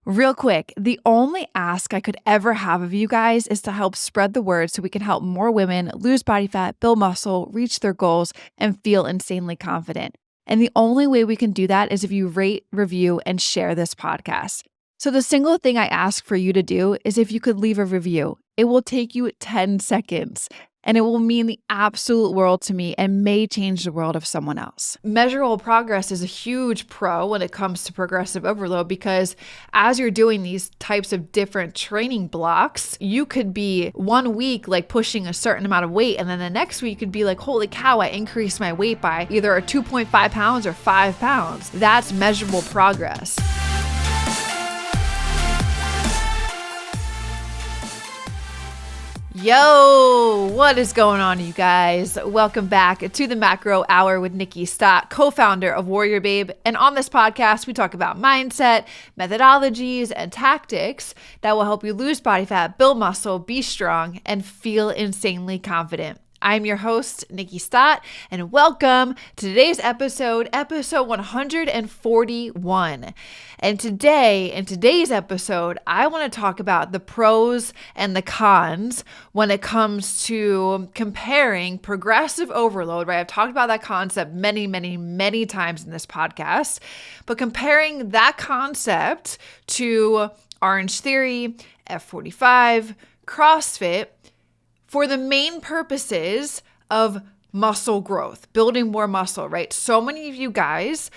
Real quick, the only ask I could ever have of you guys is to help spread the word so we can help more women lose body fat, build muscle, reach their goals, and feel insanely confident. And the only way we can do that is if you rate, review, and share this podcast. So the single thing I ask for you to do is if you could leave a review. It will take you 10 seconds. And it will mean the absolute world to me and may change the world of someone else. Measurable progress is a huge pro when it comes to progressive overload because as you're doing these types of different training blocks, you could be 1 week like pushing a certain amount of weight, and then the next week you could be like, holy cow, I increased my weight by either 2.5 pounds or 5 pounds. That's measurable progress. Yo, what is going on, you guys? Welcome back to the Macro Hour with Nikki Stott, co-founder of WarriorBabe. And on this podcast, we talk about mindset, methodologies, and tactics that will help you lose body fat, build muscle, be strong, and feel insanely confident. I'm your host, Nikki Stott, and welcome to today's episode 141. And today, in today's episode, I want to talk about the pros and the cons when it comes to comparing progressive overload, right? I've talked about that concept many times in this podcast, but comparing that concept to Orange Theory, F45, CrossFit, for the main purposes of muscle growth, building more muscle, right? So many of you guys,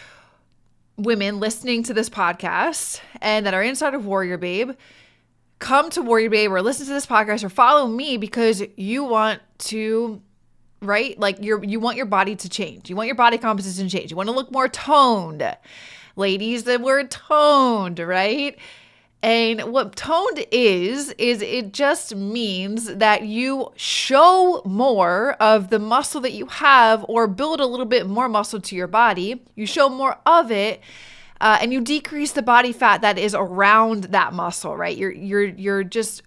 women listening to this podcast and that are inside of WarriorBabe, come to WarriorBabe or listen to this podcast or follow me because you want to, right? Like you want your body to change. You want your body composition to change. You want to look more toned. Ladies, the word toned, right? And what toned is it just means that you show more of the muscle that you have or build a little bit more muscle to your body. You show more of it and you decrease the body fat that is around that muscle, right? You're just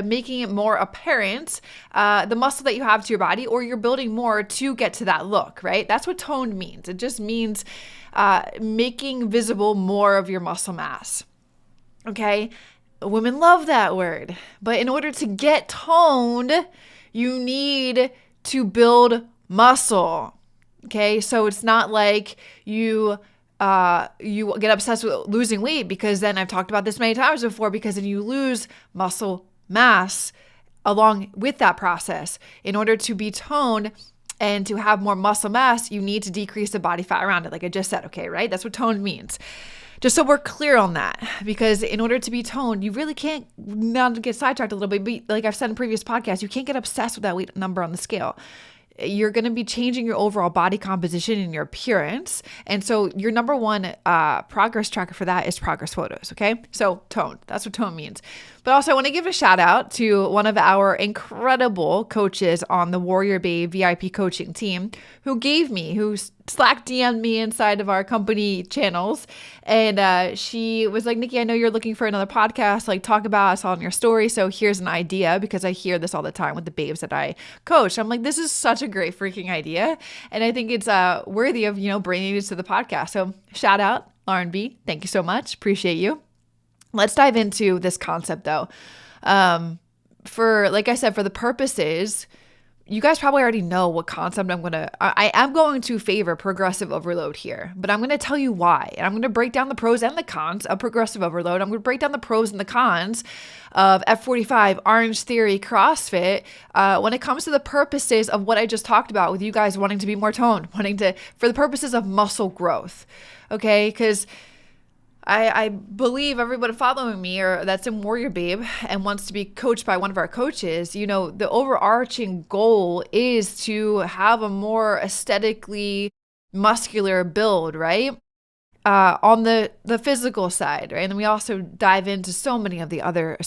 making it more apparent, the muscle that you have to your body, or you're building more to get to that look, right? That's what toned means. It just means making visible more of your muscle mass. Okay, women love that word, but in order to get toned, you need to build muscle. Okay, so it's not like you get obsessed with losing weight, because then I've talked about this many times before, because then you lose muscle mass along with that process. In order to be toned and to have more muscle mass, you need to decrease the body fat around it, like I just said, okay, right? That's what toned means. Just so we're clear on that, because in order to be toned, you really can't, not to get sidetracked a little bit, but like I've said in previous podcasts, you can't get obsessed with that weight number on the scale. You're going to be changing your overall body composition and your appearance. And so your number one progress tracker for that is progress photos. Okay. So toned, that's what tone means. But also I want to give a shout out to one of our incredible coaches on the WarriorBabe VIP coaching team who Slack DM'd me inside of our company channels. And she was like, Nikki, I know you're looking for another podcast, like talk about, I saw in your story. So here's an idea, because I hear this all the time with the babes that I coach. I'm like, this is such a great freaking idea. And I think it's worthy of, bringing it to the podcast. So shout out, Lauren B. Thank you so much. Appreciate you. Let's dive into this concept though. Like I said, for the purposes, you guys probably already know what concept I am going to favor progressive overload here, but I'm going to tell you why. And I'm going to break down the pros and the cons of progressive overload. I'm going to break down the pros and the cons of F45, Orange Theory, CrossFit, when it comes to the purposes of what I just talked about with you guys wanting to be more toned, for the purposes of muscle growth. Okay. Because I believe everybody following me or that's in WarriorBabe and wants to be coached by one of our coaches, the overarching goal is to have a more aesthetically muscular build, right? On the physical side, right? And then we also dive into so many other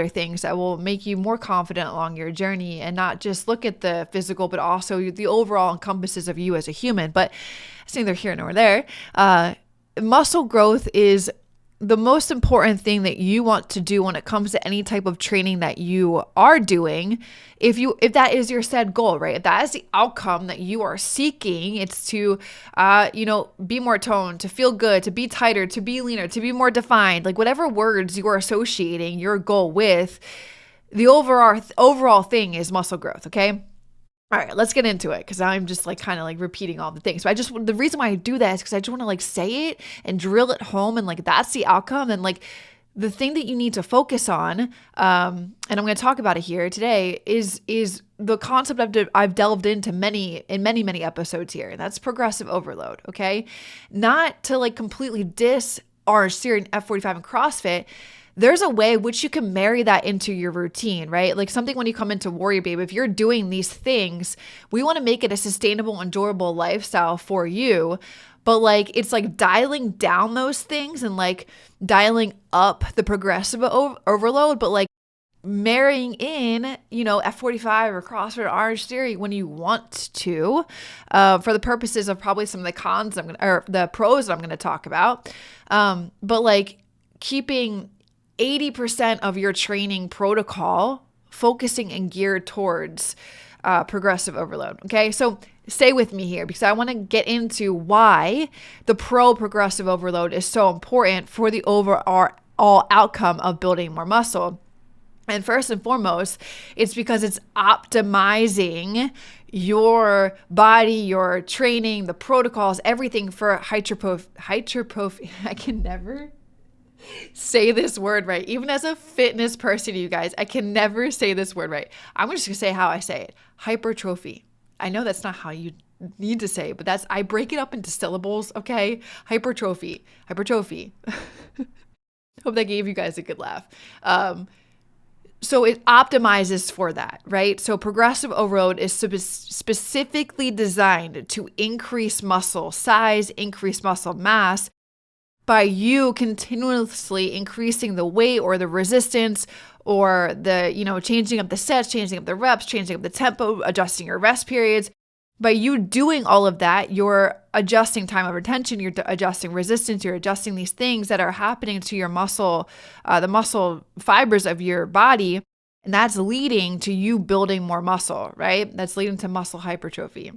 things that will make you more confident along your journey, and not just look at the physical, but also the overall encompasses of you as a human. But it's neither here nor there. Muscle growth is the most important thing that you want to do when it comes to any type of training that you are doing, if that is your said goal, right? If that is the outcome that you are seeking, it's to, be more toned, to feel good, to be tighter, to be leaner, to be more defined, like whatever words you are associating your goal with, the overall thing is muscle growth. Okay. All right, let's get into it because I'm just like kind of like repeating all the things. So the reason why I do that is because I just want to like say it and drill it home, and like that's the outcome. And like the thing that you need to focus on, and I'm going to talk about it here today, is the concept I've delved into many episodes here. And that's progressive overload. Okay, not to like completely diss Orange Theory and F45 and CrossFit. There's a way which you can marry that into your routine, right? Like something when you come into WarriorBabe, if you're doing these things, we want to make it a sustainable and durable lifestyle for you. But like, it's like dialing down those things and like dialing up the progressive overload, but like marrying in, F45 or CrossFit or Orange Theory when you want to, for the purposes of probably some of the cons or the pros that I'm going to talk about. But like keeping 80% of your training protocol focusing and geared towards progressive overload. Okay, so stay with me here because I want to get into why the progressive overload is so important for the overall outcome of building more muscle. And first and foremost, it's because it's optimizing your body, your training, the protocols, everything for hypertrophy. I can never say this word right. Even as a fitness person, you guys, I can never say this word right. I'm just going to say how I say it. Hypertrophy. I know that's not how you need to say it, but I break it up into syllables, okay? Hypertrophy. Hope that gave you guys a good laugh. So it optimizes for that, right? So progressive overload is specifically designed to increase muscle size, increase muscle mass, by you continuously increasing the weight or the resistance or the, changing up the sets, changing up the reps, changing up the tempo, adjusting your rest periods. By you doing all of that, you're adjusting time of retention, you're adjusting resistance, you're adjusting these things that are happening to your muscle, the muscle fibers of your body. And that's leading to you building more muscle, right? That's leading to muscle hypertrophy.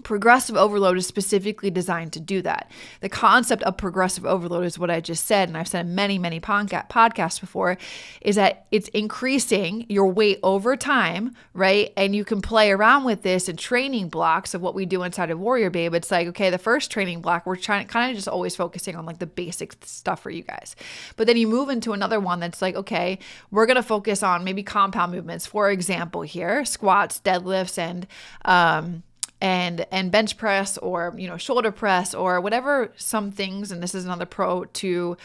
Progressive overload is specifically designed to do that. The concept of progressive overload is what I just said, and I've said in many podcasts before, is that it's increasing your weight over time, right? And you can play around with this in training blocks of what we do inside of WarriorBabe. It's like, okay, the first training block, we're trying kind of just always focusing on like the basic stuff for you guys. But then you move into another one that's like, okay, we're going to focus on maybe compound movements. For example, here, squats, deadlifts, and bench press or, shoulder press or whatever, some things. And this is another pro to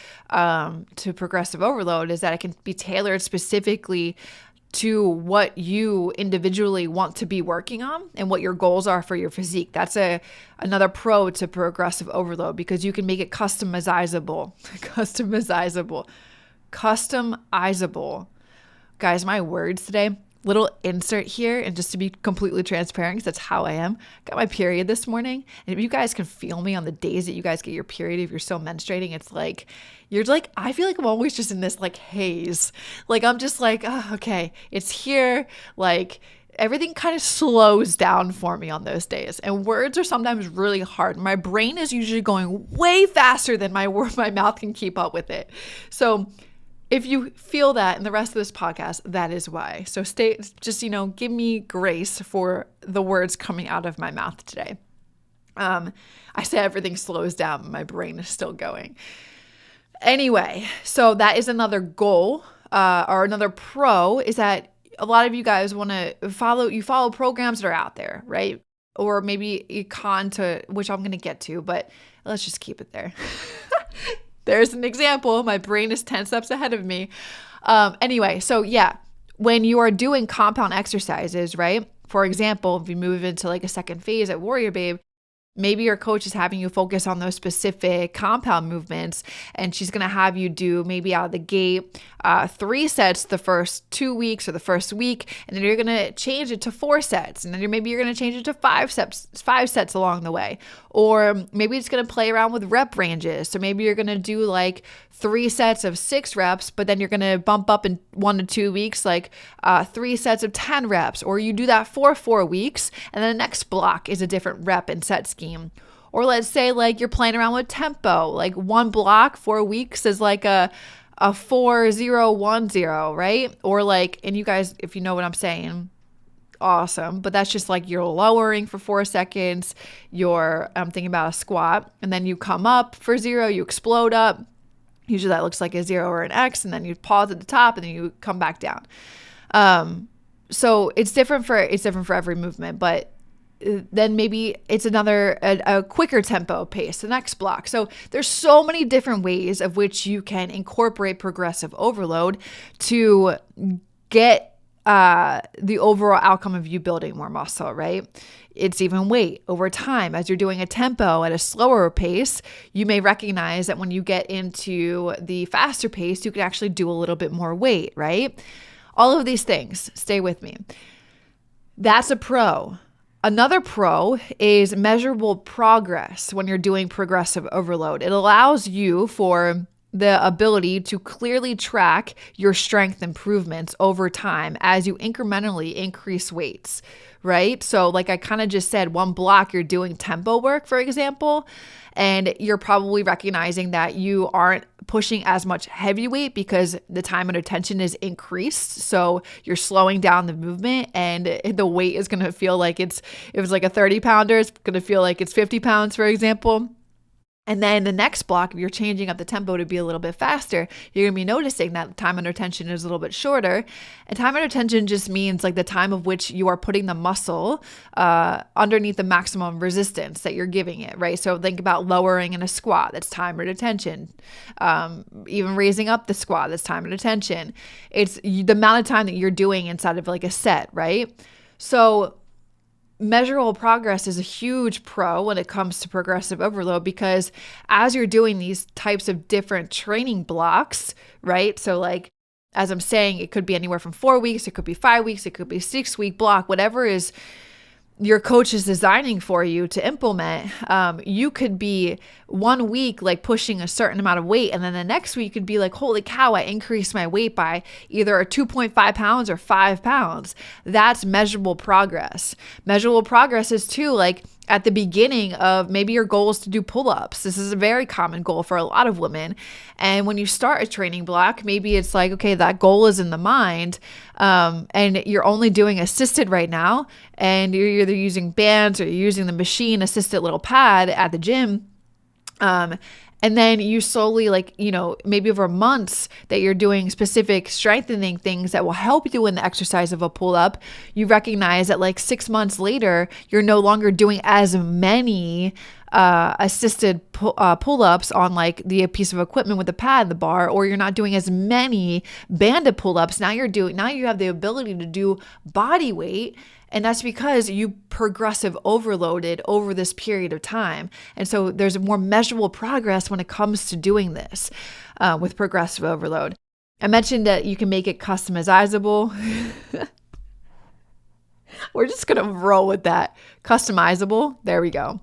progressive overload, is that it can be tailored specifically to what you individually want to be working on and what your goals are for your physique. That's another pro to progressive overload, because you can make it customizable. Guys, my words today. Little insert here, and just to be completely transparent, because that's how I am. Got my period this morning, and if you guys can feel me on the days that you guys get your period, if you're still menstruating, it's like you're like, I feel like I'm always just in this like haze. Like I'm just like, oh, okay, it's here. Like everything kind of slows down for me on those days, and words are sometimes really hard. My brain is usually going way faster than my mouth can keep up with it. So if you feel that in the rest of this podcast, that is why. So give me grace for the words coming out of my mouth today. I say everything slows down, but my brain is still going. Anyway, so that is another goal, or another pro, is that a lot of you guys want to follow programs that are out there, right? Or maybe a con to, which I'm going to get to, but let's just keep it there. There's an example. My brain is 10 steps ahead of me. Anyway, so yeah, when you are doing compound exercises, right? For example, if we move into like a second phase at WarriorBabe, Maybe your coach is having you focus on those specific compound movements, and she's going to have you do maybe out of the gate 3 sets the first 2 weeks or the first week, and then you're going to change it to 4 sets, and then maybe you're going to change it to 5 sets along the way. Or maybe it's going to play around with rep ranges. So maybe you're going to do like 3 sets of 6 reps, but then you're going to bump up in 1 to 2 weeks, like 3 sets of 10 reps, or you do that for 4 weeks, and then the next block is a different rep and set scheme. Or let's say like you're playing around with tempo, like 1 block, 4 weeks is like a 4-0-1-0, right? Or like, and you guys, if you know what I'm saying, awesome. But that's just like you're lowering for 4 seconds. You're thinking about a squat, and then you come up for 0, you explode up. Usually that looks like a 0 or an X, and then you pause at the top and then you come back down. So it's different for every movement, but then maybe it's a quicker tempo pace, the next block. So there's so many different ways of which you can incorporate progressive overload to get the overall outcome of you building more muscle, right? It's even weight over time. As you're doing a tempo at a slower pace, you may recognize that when you get into the faster pace, you can actually do a little bit more weight, right? All of these things, stay with me. That's a pro. Another pro is measurable progress when you're doing progressive overload. It allows you for the ability to clearly track your strength improvements over time as you incrementally increase weights, right? So like I kind of just said, 1 block you're doing tempo work, for example, and you're probably recognizing that you aren't pushing as much heavy weight because the time and attention is increased. So you're slowing down the movement, and the weight is going to feel like if it's like a 30 pounder, it's going to feel like it's 50 pounds, for example. And then the next block, if you're changing up the tempo to be a little bit faster, you're going to be noticing that time under tension is a little bit shorter. And time under tension just means like the time of which you are putting the muscle underneath the maximum resistance that you're giving it, right? So think about lowering in a squat, that's time under tension. Even raising up the squat, that's time under tension. It's the amount of time that you're doing inside of like a set, right? So measurable progress is a huge pro when it comes to progressive overload, because as you're doing these types of different training blocks, right? So like, as I'm saying, it could be anywhere from 4 weeks, it could be 5 weeks, it could be 6-week block, whatever is your coach is designing for you to implement. You could be 1 week like pushing a certain amount of weight, and then the next week you could be like, holy cow, I increased my weight by either 2.5 pounds or 5 pounds. That's measurable progress. Measurable progress is too like at the beginning of maybe your goal is to do pull-ups. This is a very common goal for a lot of women. And when you start a training block, maybe it's like, okay, that goal is in the mind, and you're only doing assisted right now, and you're either using bands or you're using the machine assisted little pad at the gym. And then you slowly, like, you know, maybe over months that you're doing specific strengthening things that will help you in the exercise of a pull-up, you recognize that like 6 months later, you're no longer doing as many assisted pull-ups on like the piece of equipment with the pad, the bar, or you're not doing as many banded pull-ups. Now you have the ability to do body weight. And that's because you progressive overloaded over this period of time. And so there's more measurable progress when it comes to doing this with progressive overload. I mentioned that you can make it customizable. We're just going to roll with that. Customizable. There we go.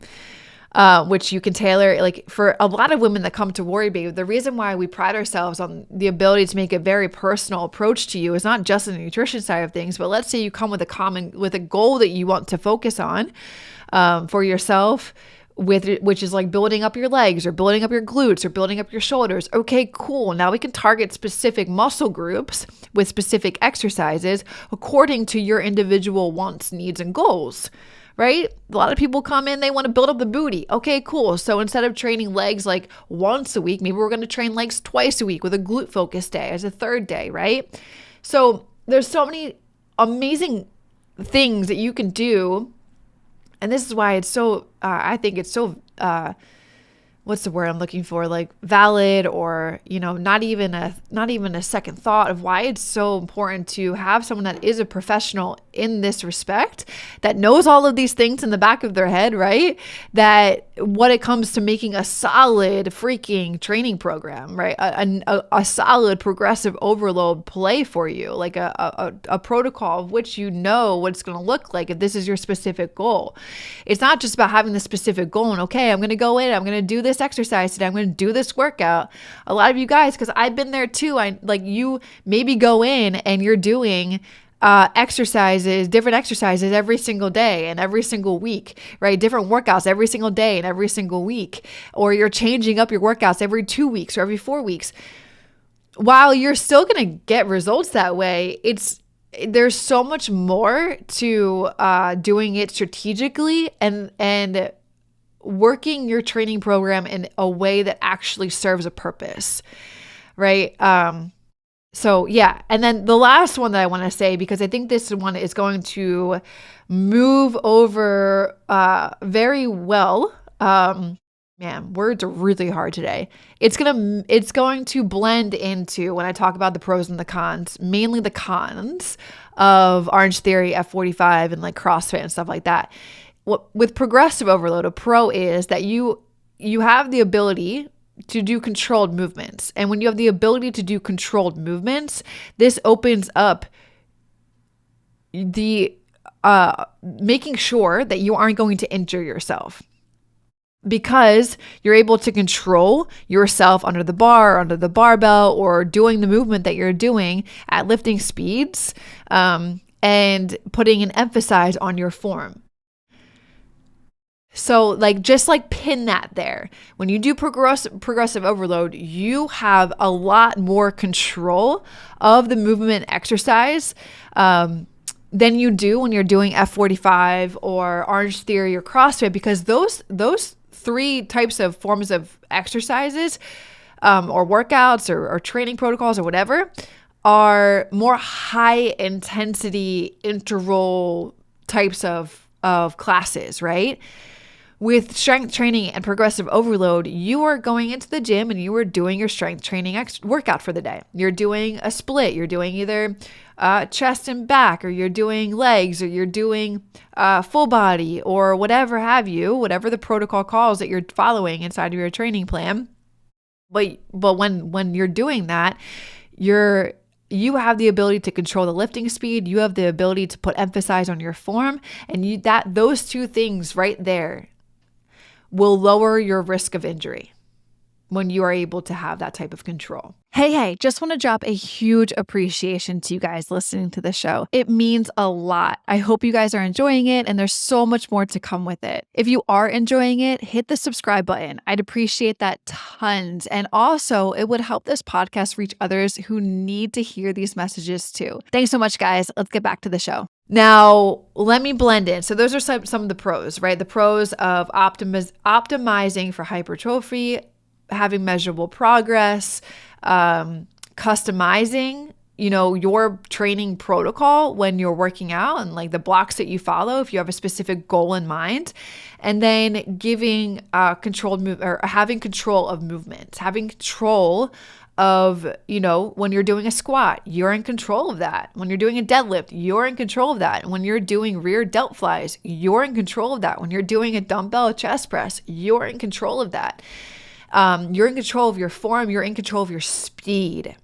Which you can tailor, like for a lot of women that come to WarriorBabe, the reason why we pride ourselves on the ability to make a very personal approach to you is not just the nutrition side of things, but let's say you come with a goal that you want to focus on for yourself, which is like building up your legs or building up your glutes or building up your shoulders. Okay, cool. Now we can target specific muscle groups with specific exercises according to your individual wants, needs, and goals. Right? A lot of people come in, they want to build up the booty. Okay, cool. So instead of training legs like once a week, maybe we're going to train legs twice a week with a glute focus day as a third day, right? So there's so many amazing things that you can do. And this is why it's so, I think it's so what's the word I'm looking for? Like valid, or, not even a second thought of why it's so important to have someone that is a professional in this respect, that knows all of these things in the back of their head, right? That when it comes to making a solid freaking training program, right? A solid progressive overload play for you, like a protocol of which what it's going to look like if this is your specific goal. It's not just about having the specific goal and, okay, I'm going to go in, I'm going to do this exercise today, I'm going to do this workout. A lot of you guys, because I've been there too, you maybe go in and you're doing different exercises every single day and every single week, right? Different workouts every single day and every single week, or you're changing up your workouts every 2 weeks or every 4 weeks. While you're still going to get results that way, there's so much more to doing it strategically and working your training program in a way that actually serves a purpose, right? So yeah. And then the last one that I want to say, because I think this one is going to move over very well. Man, words are really hard today. It's going to blend into, when I talk about the pros and the cons, mainly the cons of Orange Theory, F45, and like CrossFit and stuff like that. With progressive overload, a pro is that you have the ability to do controlled movements. And when you have the ability to do controlled movements, this opens up the making sure that you aren't going to injure yourself, because you're able to control yourself under the bar, under the barbell, or doing the movement that you're doing at lifting speeds, and putting an emphasis on your form. So just pin that there. When you do progressive overload, you have a lot more control of the movement exercise than you do when you're doing F45 or Orange Theory or CrossFit, because those three types of forms of exercises or workouts or training protocols or whatever are more high intensity interval types of classes, right? With strength training and progressive overload, you are going into the gym and you are doing your strength training workout for the day. You're doing a split. You're doing either chest and back, or you're doing legs, or you're doing full body, or whatever the protocol calls that you're following inside of your training plan. But when you're doing that, you have the ability to control the lifting speed. You have the ability to put emphasis on your form, and those two things right there will lower your risk of injury when you are able to have that type of control. Hey, just want to drop a huge appreciation to you guys listening to the show. It means a lot. I hope you guys are enjoying it, and there's so much more to come with it. If you are enjoying it, hit the subscribe button. I'd appreciate that tons. And also, it would help this podcast reach others who need to hear these messages too. Thanks so much, guys. Let's get back to the show. Now, let me blend in. So those are some of the pros, right? The pros of optimizing for hypertrophy, having measurable progress, customizing, your training protocol when you're working out, and the blocks that you follow if you have a specific goal in mind, and then giving controlled or having control of movements, having control of, when you're doing a squat, you're in control of that. When you're doing a deadlift, you're in control of that. When you're doing rear delt flies, you're in control of that. When you're doing a dumbbell chest press, you're in control of that. You're in control of your form. You're in control of your speed.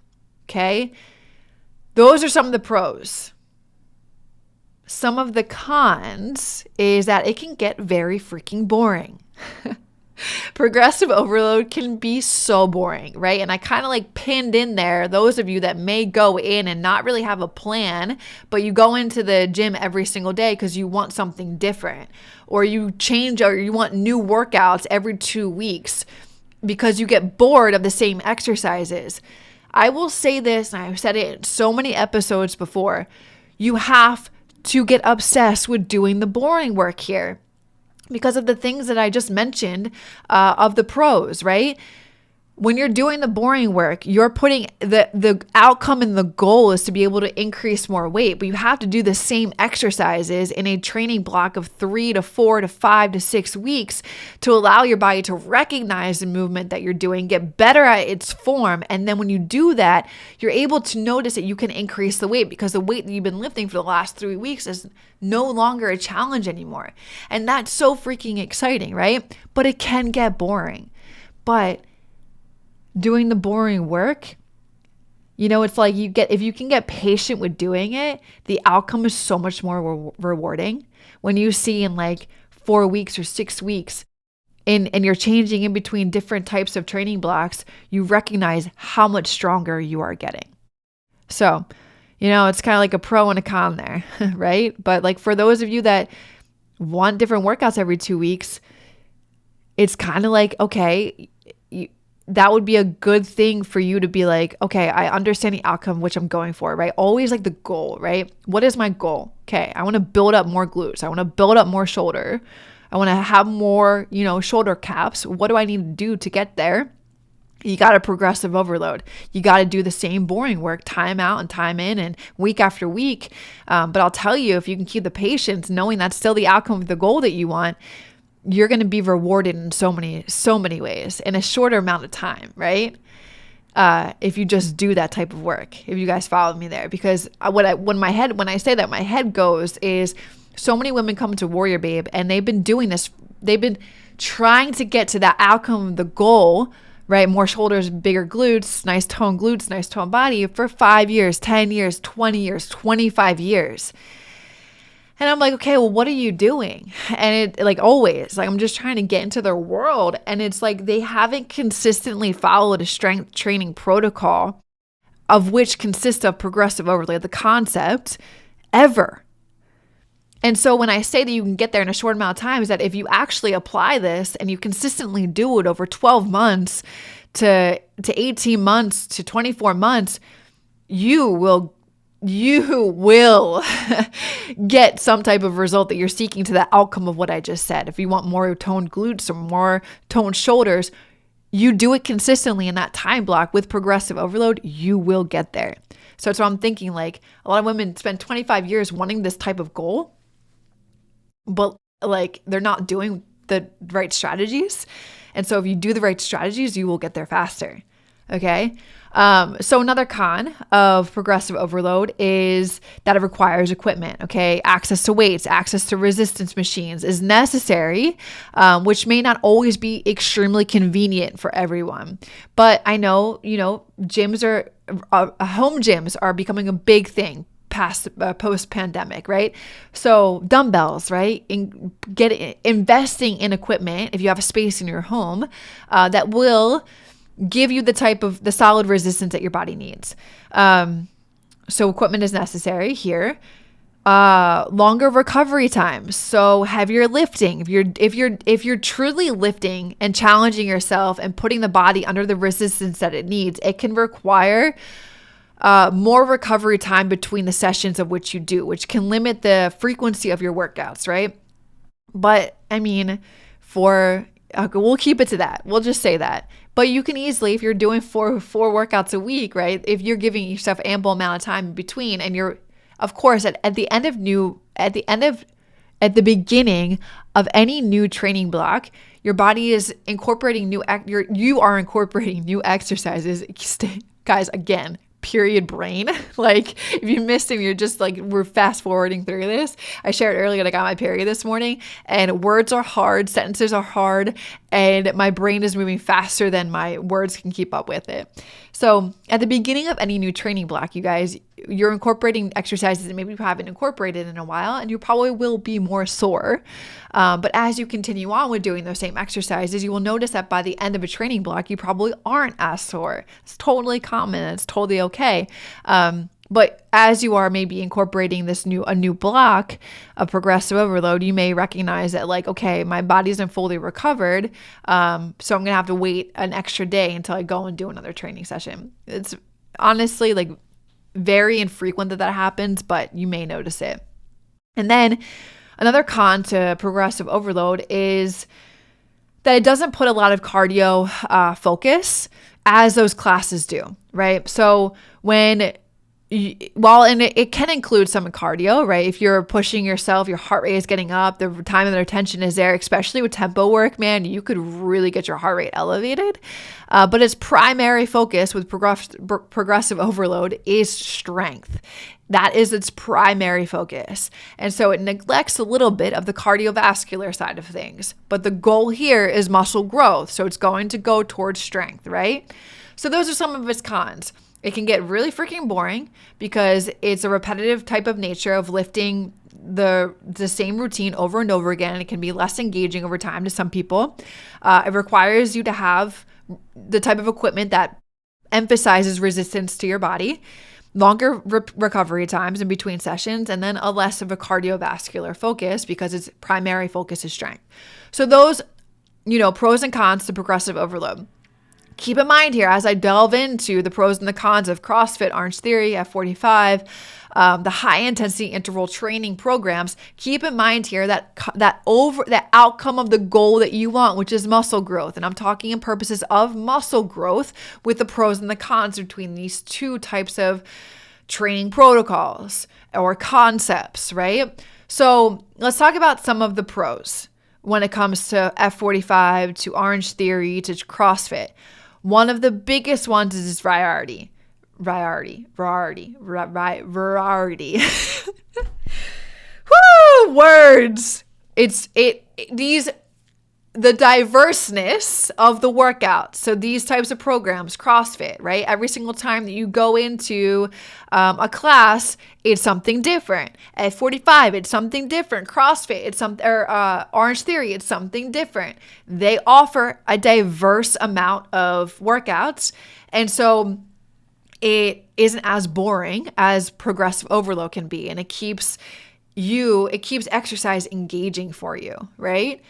Okay. Those are some of the pros. Some of the cons is that it can get very freaking boring. Progressive overload can be so boring, right? And I kind of pinned in there those of you that may go in and not really have a plan, but you go into the gym every single day because you want something different, or you change, or you want new workouts every 2 weeks because you get bored of the same exercises. I will say this, and I've said it in so many episodes before, you have to get obsessed with doing the boring work here, because of the things that I just mentioned of the pros, right? when you're doing the boring work, you're putting the outcome and the goal is to be able to increase more weight, but you have to do the same exercises in a training block of 3 to 4 to 5 to 6 weeks to allow your body to recognize the movement that you're doing, get better at its form. And then when you do that, you're able to notice that you can increase the weight because the weight that you've been lifting for the last 3 weeks is no longer a challenge anymore. And that's so freaking exciting, right? But it can get boring. But doing the boring work, it's like if you can get patient with doing it, the outcome is so much more rewarding. When you see in like 4 weeks or 6 weeks and you're changing in between different types of training blocks, you recognize how much stronger you are getting. So, it's kind of like a pro and a con there, right? But like for those of you that want different workouts every 2 weeks, it's kind of like, okay, that would be a good thing for you to be like, okay, I understand the outcome which I'm going for, right? Always like the goal, right? What is my goal? Okay, I want to build up more glutes. I want to build up more shoulder. I want to have more, shoulder caps. What do I need to do to get there? You got to progressive overload. You got to do the same boring work time out and time in and week after week. But I'll tell you, if you can keep the patience, knowing that's still the outcome of the goal that you want, you're going to be rewarded in so many ways in a shorter amount of time, right? If you just do that type of work, if you guys follow me there, because when I say that, my head goes is so many women come to WarriorBabe and they've been doing this. They've been trying to get to that outcome of the goal, right? More shoulders, bigger glutes, nice toned body for 5 years, 10 years, 20 years, 25 years. And I'm like, okay, well, what are you doing? And it like always, like I'm just trying to get into their world. And it's like they haven't consistently followed a strength training protocol of which consists of progressive overload, the concept ever. And so when I say that you can get there in a short amount of time, is that if you actually apply this and you consistently do it over 12 months to 18 months to 24 months, you will get some type of result that you're seeking to the outcome of what I just said. If you want more toned glutes or more toned shoulders, you do it consistently in that time block with progressive overload, you will get there. So that's what I'm thinking. Like a lot of women spend 25 years wanting this type of goal, but like they're not doing the right strategies. And so if you do the right strategies, you will get there faster. Okay. So another con of progressive overload is that it requires equipment. Okay. Access to weights, access to resistance machines is necessary, which may not always be extremely convenient for everyone. But I know, gyms home gyms are becoming a big thing post-pandemic, right? So dumbbells, right? Investing in equipment, if you have a space in your home, that will give you the solid resistance that your body needs. So equipment is necessary here. Longer recovery times. So heavier lifting. If you're truly lifting and challenging yourself and putting the body under the resistance that it needs, it can require more recovery time between the sessions of which you do, which can limit the frequency of your workouts, right? But I mean, we'll keep it to that. We'll just say that. But you can easily, if you're doing four workouts a week, right? If you're giving yourself ample amount of time in between, and you're, of course, at the beginning of any new training block, your body is incorporating you are incorporating new exercises. Guys, again, period brain. Like if you missed him, you're just like, we're fast forwarding through this. I shared earlier that I got my period this morning and words are hard, sentences are hard, and my brain is moving faster than my words can keep up with it. So at the beginning of any new training block, you guys, you're incorporating exercises that maybe you haven't incorporated in a while, and you probably will be more sore. But as you continue on with doing those same exercises, you will notice that by the end of a training block, you probably aren't as sore. It's totally common. It's totally okay. But as you are maybe incorporating a new block of progressive overload, you may recognize that like, okay, my body isn't fully recovered. So I'm going to have to wait an extra day until I go and do another training session. It's honestly like very infrequent that happens, but you may notice it. And then another con to progressive overload is that it doesn't put a lot of cardio focus as those classes do, right? So and it can include some cardio, right? If you're pushing yourself, your heart rate is getting up, the time and the attention is there, especially with tempo work, man, you could really get your heart rate elevated. But its primary focus with progressive overload is strength. That is its primary focus. And so it neglects a little bit of the cardiovascular side of things. But the goal here is muscle growth. So it's going to go towards strength, right? So those are some of its cons. It can get really freaking boring because it's a repetitive type of nature of lifting the same routine over and over again. It can be less engaging over time to some people. It requires you to have the type of equipment that emphasizes resistance to your body, longer recovery times in between sessions, and then a less of a cardiovascular focus because its primary focus is strength. So those, pros and cons to progressive overload. Keep in mind here, as I delve into the pros and the cons of CrossFit, Orange Theory, F45, the high intensity interval training programs, keep in mind here that outcome of the goal that you want, which is muscle growth. And I'm talking in purposes of muscle growth with the pros and the cons between these two types of training protocols or concepts, right? So let's talk about some of the pros when it comes to F45, to Orange Theory, to CrossFit. One of the biggest ones is variety. Woo, words. The diverseness of the workouts. So these types of programs, CrossFit, right? Every single time that you go into a class, it's something different. At 45, it's something different. CrossFit, it's something, or Orange Theory, it's something different. They offer a diverse amount of workouts, and so it isn't as boring as progressive overload can be, and it keeps exercise engaging for you, right?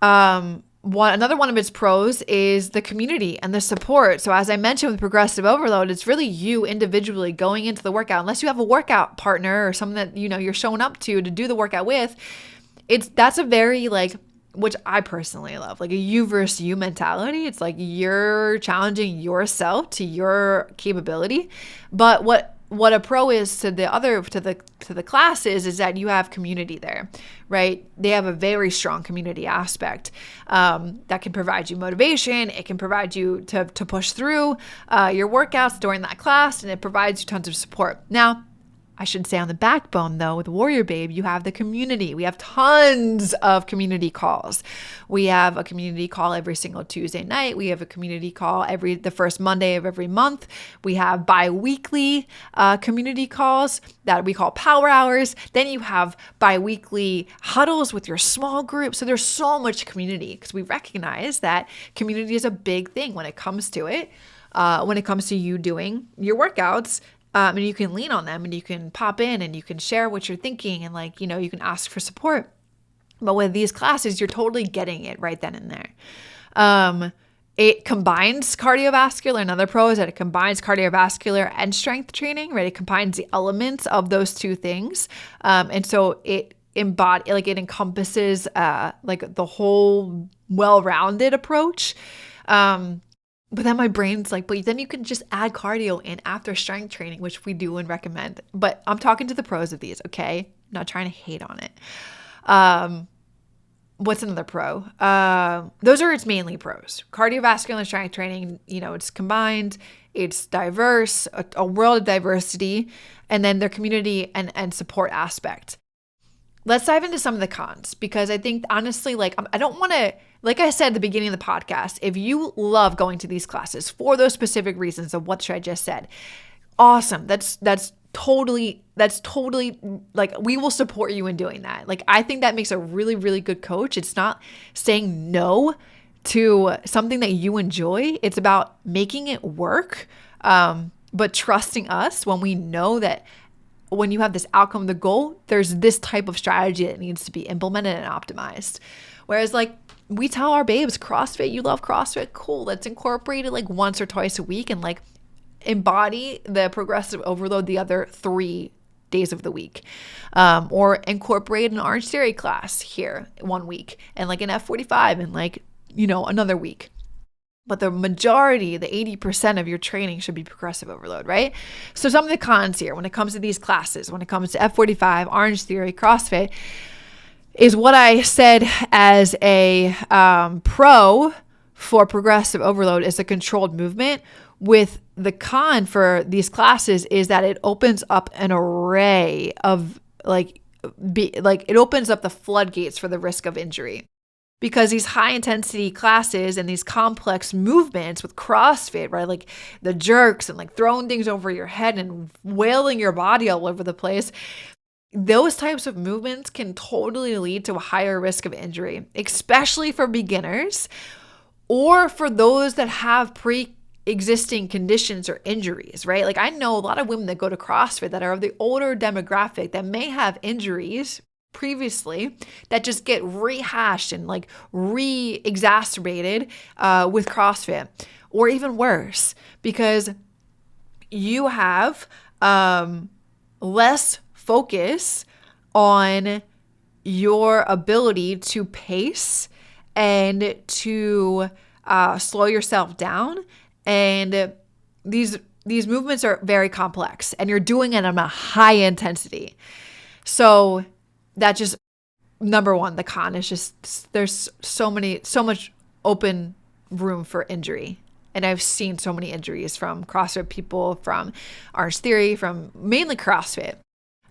Another one of its pros is the community and the support. So as I mentioned with progressive overload, it's really you individually going into the workout. Unless you have a workout partner or someone that, you're showing up to do the workout with, that's a very which I personally love, like a you versus you mentality. It's like you're challenging yourself to your capability. But what a pro is to the classes is that you have community there, right? They have a very strong community aspect that can provide you motivation. It can provide you to push through your workouts during that class, and it provides you tons of support. Now, I should say on the backbone though, with WarriorBabe, you have the community. We have tons of community calls. We have a community call every single Tuesday night. We have a community call the first Monday of every month. We have bi-weekly community calls that we call power hours. Then you have bi-weekly huddles with your small group. So there's so much community because we recognize that community is a big thing when it comes to it. When it comes to you doing your workouts. And you can lean on them and you can pop in and you can share what you're thinking and you can ask for support. But with these classes, you're totally getting it right then and there. It combines cardiovascular. Another pro is that it combines cardiovascular and strength training, right? It combines the elements of those two things. And so it encompasses the whole well-rounded approach. But then my brain's like, but then you can just add cardio in after strength training, which we do and recommend. But I'm talking to the pros of these, okay? I'm not trying to hate on it. What's another pro? Those are its mainly pros. Cardiovascular and strength training, it's combined, it's diverse, a world of diversity, and then their community and support aspect. Let's dive into some of the cons because I think honestly, I don't want to, like I said at the beginning of the podcast, if you love going to these classes for those specific reasons of what I just said, awesome. That's totally we will support you in doing that. I think that makes a really, really good coach. It's not saying no to something that you enjoy. It's about making it work, but trusting us when we know that when you have this outcome, the goal, there's this type of strategy that needs to be implemented and optimized. Whereas we tell our babes, CrossFit, you love CrossFit, cool. Let's incorporate it once or twice a week and embody the progressive overload the other 3 days of the week. Or incorporate an Orange Theory class here one week and an F45 and another week. But the majority, the 80% of your training should be progressive overload, right? So some of the cons here when it comes to these classes, when it comes to F45, Orange Theory, CrossFit, is what I said as a pro for progressive overload is a controlled movement. With the con for these classes is that it opens up an array of it opens up the floodgates for the risk of injury. Because these high intensity classes and these complex movements with CrossFit, right? Like the jerks and like throwing things over your head and wailing your body all over the place. Those types of movements can totally lead to a higher risk of injury, especially for beginners or for those that have pre-existing conditions or injuries, right? Like I know a lot of women that go to CrossFit that are of the older demographic that may have injuries previously that just get rehashed and like re-exacerbated with CrossFit, or even worse, because you have less focus on your ability to pace and to slow yourself down. And these movements are very complex and you're doing it on a high intensity. So that just, number one, the con is just there's so much open room for injury. And I've seen so many injuries from CrossFit people, from Orange Theory, from mainly CrossFit.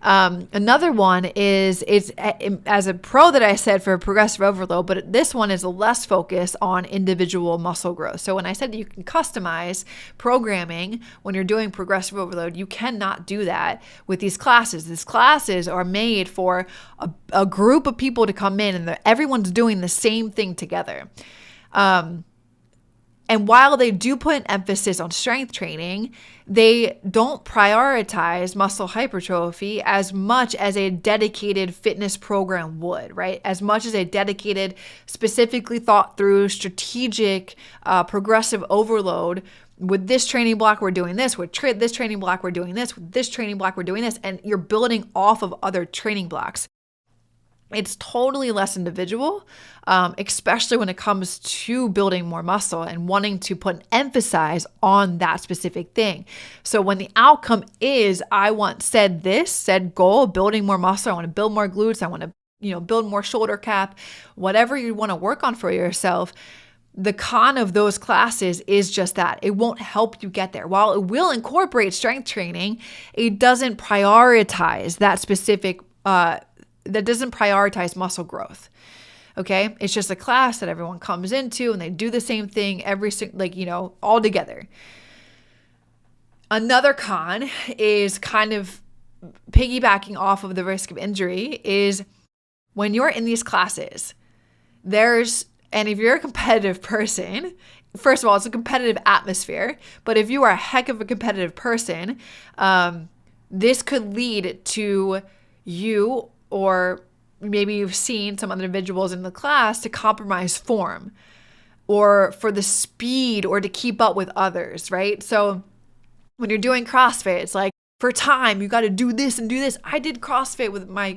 Another one is as a pro that I said for progressive overload, but this one is less focus on individual muscle growth. So when I said that you can customize programming when you're doing progressive overload, you cannot do that with these classes. These classes are made for a group of people to come in and everyone's doing the same thing together. And while they do put an emphasis on strength training, they don't prioritize muscle hypertrophy as much as a dedicated fitness program would, right? As much as a dedicated, specifically thought through, strategic, progressive overload. With this training block, we're doing this. With this training block, we're doing this. With this training block, we're doing this. And you're building off of other training blocks. It's totally less individual, especially when it comes to building more muscle and wanting to put an emphasis on that specific thing. So when the outcome is, I want said goal, building more muscle, I want to build more glutes, I want to, build more shoulder cap, whatever you want to work on for yourself, the con of those classes is just that. It won't help you get there. While it will incorporate strength training, it doesn't prioritize that specific that doesn't prioritize muscle growth. Okay. It's just a class that everyone comes into and they do the same thing all together. Another con is kind of piggybacking off of the risk of injury is when you're in these classes, and if you're a competitive person, first of all, it's a competitive atmosphere, but if you are a heck of a competitive person, this could lead to you, or maybe you've seen some other individuals in the class, to compromise form or for the speed or to keep up with others, right? So when you're doing CrossFit, it's like for time, you got to do this and do this. I did CrossFit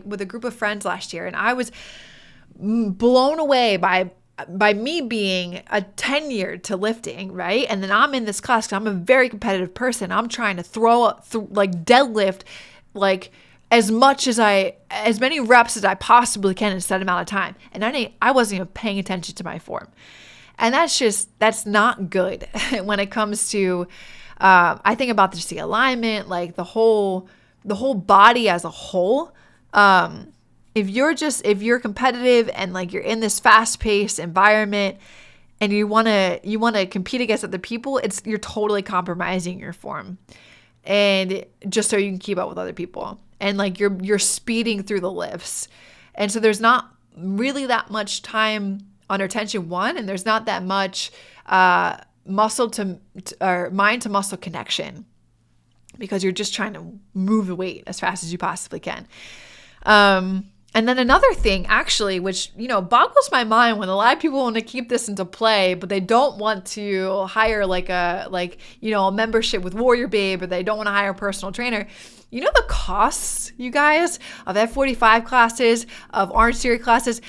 with a group of friends last year, and I was blown away by me being a tenured to lifting, right? And then I'm in this class because I'm a very competitive person. I'm trying to deadlift, as many reps as I possibly can in a set amount of time. And I wasn't even paying attention to my form. And that's not good when it comes to, I think about just the alignment, like the whole body as a whole. If you're competitive and you're in this fast paced environment and you want to compete against other people, you're totally compromising your form. And just so you can keep up with other people. And you're speeding through the lifts. And so there's not really that much time under tension, one, and there's not that much muscle or mind to muscle connection because you're just trying to move the weight as fast as you possibly can. And then another thing, actually, which, boggles my mind when a lot of people want to keep this into play, but they don't want to hire a membership with WarriorBabe, or they don't want to hire a personal trainer. The costs, you guys, of F45 classes, of Orange Theory classes,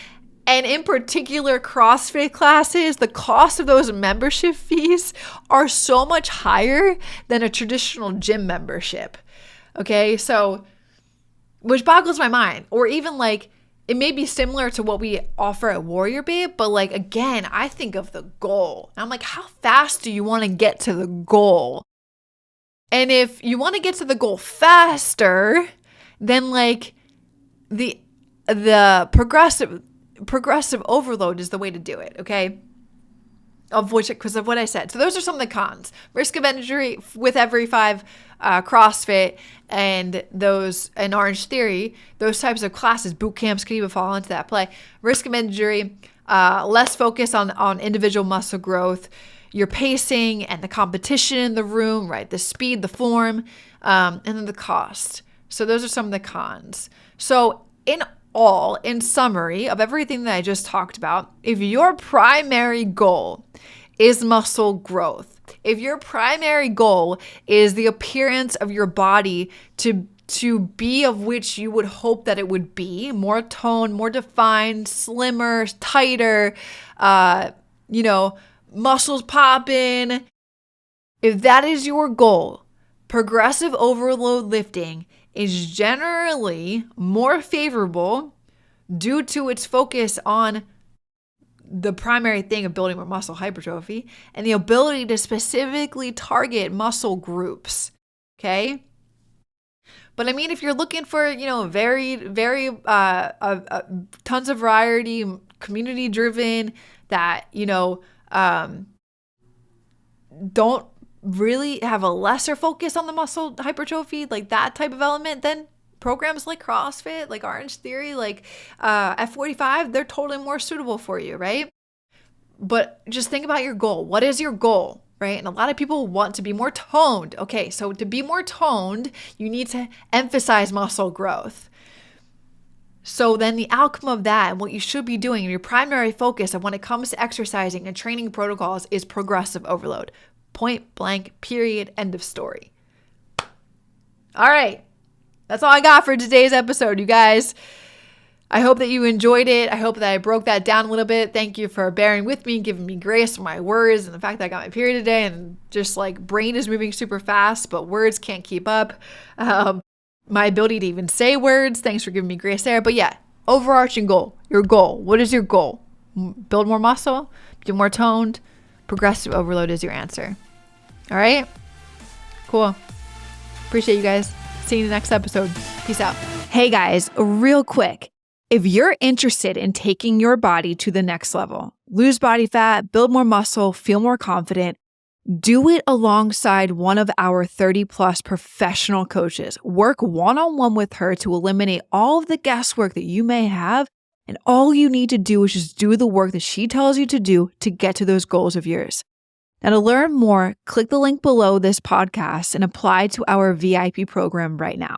And in particular, CrossFit classes, the cost of those membership fees are so much higher than a traditional gym membership. Okay, so, which boggles my mind. Or even like, it may be similar to what we offer at WarriorBabe, but like, again, I think of the goal. I'm like, how fast do you want to get to the goal? And if you want to get to the goal faster, then like the progressive overload is the way to do it, okay? Because of what I said. So those are some of the cons. Risk of injury with every 5 CrossFit and those in Orange Theory, those types of classes, boot camps could even fall into that play. Risk of injury, less focus on individual muscle growth, your pacing and the competition in the room, right? The speed, the form, and then the cost. So those are some of the cons. So in summary of everything that I just talked about, if your primary goal is muscle growth, if your primary goal is the appearance of your body to be of which you would hope that it would be, more toned, more defined, slimmer, tighter, muscles popping, if that is your goal, progressive overload lifting is generally more favorable due to its focus on the primary thing of building more muscle hypertrophy and the ability to specifically target muscle groups. Okay. But I mean, if you're looking for, very tons of variety, community driven, that, don't really have a lesser focus on the muscle hypertrophy, like that type of element, then programs like CrossFit, like Orange Theory, like F45, they're totally more suitable for you, right? But just think about your goal. What is your goal, right? And a lot of people want to be more toned. Okay, so to be more toned, you need to emphasize muscle growth. So then the outcome of that and what you should be doing, your primary focus of when it comes to exercising and training protocols is progressive overload. Point blank, period, end of story. All right. That's all I got for today's episode, you guys. I hope that you enjoyed it. I hope that I broke that down a little bit. Thank you for bearing with me, giving me grace for my words and the fact that I got my period today and just like brain is moving super fast, but words can't keep up. My ability to even say words. Thanks for giving me grace there. But yeah, overarching goal, your goal. What is your goal? Build more muscle, be more toned. Progressive overload is your answer. All right? Cool. Appreciate you guys. See you in the next episode. Peace out. Hey guys, real quick. If you're interested in taking your body to the next level, lose body fat, build more muscle, feel more confident, do it alongside one of our 30+ professional coaches. Work one-on-one with her to eliminate all of the guesswork that you may have. And all you need to do is just do the work that she tells you to do to get to those goals of yours. Now, to learn more, click the link below this podcast and apply to our VIP program right now.